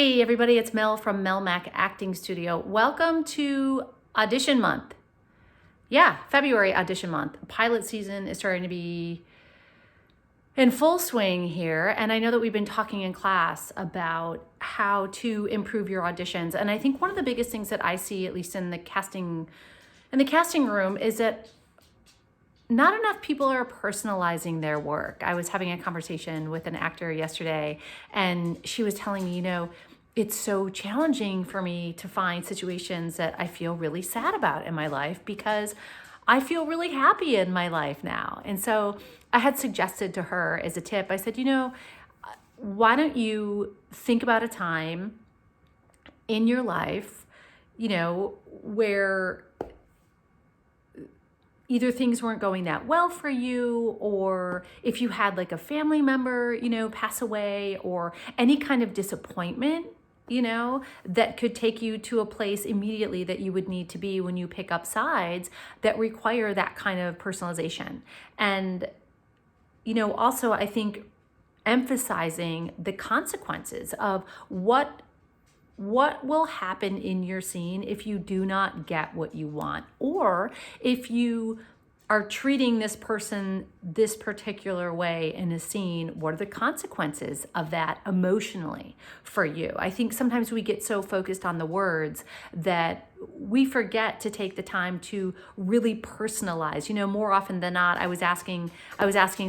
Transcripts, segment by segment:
Hey everybody, it's Mel from Mack Acting Studio. Welcome to Audition Month. Yeah, February Audition Month. Pilot season is starting to be in full swing here, and I know that we've been talking in class about how to improve your auditions. And I think one of the biggest things that I see, at least in the casting room, is that not enough people are personalizing their work. I was having a conversation with an actor yesterday, and she was telling me, it's so challenging for me to find situations that I feel really sad about in my life because I feel really happy in my life now. And so I had suggested to her as a tip, I said, why don't you think about a time in your life, where either things weren't going that well for you, or if you had like a family member, pass away, or any kind of disappointment, that could take you to a place immediately that you would need to be when you pick up sides that require that kind of personalization. And, also I think emphasizing the consequences of what will happen in your scene if you do not get what you want, or if you are treating this person this particular way in a scene, what are the consequences of that emotionally for you? I think sometimes we get so focused on the words that we forget to take the time to really personalize. More often than not, I was asking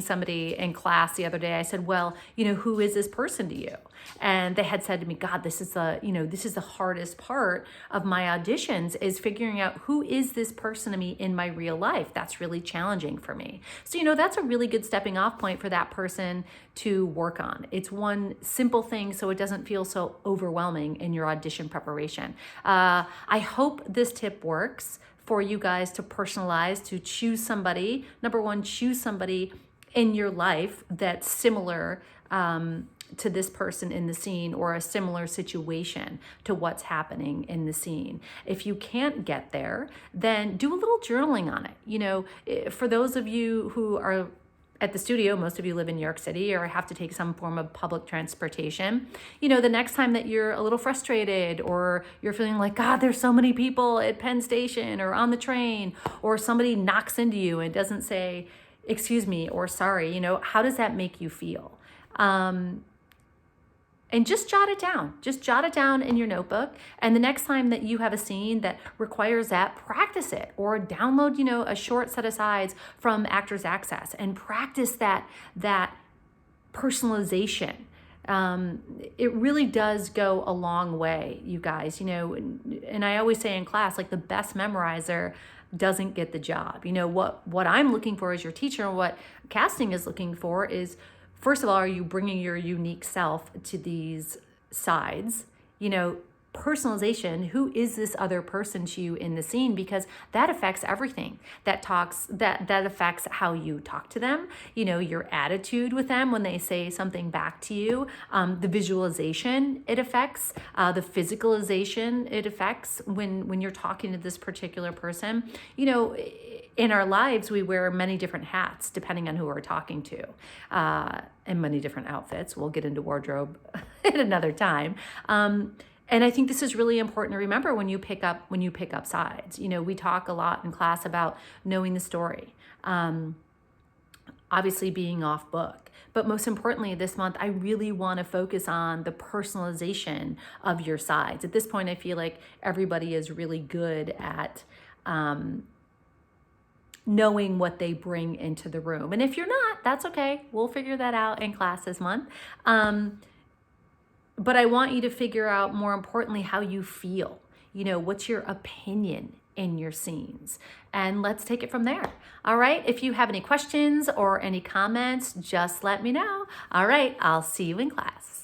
somebody in class the other day, I said, well, who is this person to you? And they had said to me, God, this is the hardest part of my auditions, is figuring out who is this person to me in my real life. That's really challenging for me. So, that's a really good stepping off point for that person to work on. It's one simple thing so it doesn't feel so overwhelming in your audition preparation. I hope this tip works for you guys to personalize, to choose somebody. Number one, choose somebody in your life that's similar to this person in the scene, or a similar situation to what's happening in the scene. If you can't get there, then do a little journaling on it. For those of you who are at the studio, most of you live in New York City or have to take some form of public transportation. The next time that you're a little frustrated, or you're feeling like, God, there's so many people at Penn Station or on the train, or somebody knocks into you and doesn't say, excuse me, or sorry, how does that make you feel? And just jot it down. Just jot it down in your notebook. And the next time that you have a scene that requires that, practice it, or download, a short set of sides from Actors Access and practice that personalization. It really does go a long way, you guys, and I always say in class, like, the best memorizer doesn't get the job. What I'm looking for as your teacher, and what casting is looking for is, first of all, are you bringing your unique self to these sides? Personalization, who is this other person to you in the scene? Because that affects everything. That affects how you talk to them, your attitude with them when they say something back to you, the visualization it affects, the physicalization it affects when you're talking to this particular person. In our lives, we wear many different hats depending on who we're talking to, and many different outfits. We'll get into wardrobe at another time. And I think this is really important to remember when you pick up sides. We talk a lot in class about knowing the story, obviously being off book. But most importantly, this month, I really want to focus on the personalization of your sides. At this point, I feel like everybody is really good at knowing what they bring into the room. And if you're not, that's okay. We'll figure that out in class this month. But I want you to figure out, more importantly, how you feel. What's your opinion in your scenes? And let's take it from there. All right. If you have any questions or any comments, just let me know. All right. I'll see you in class.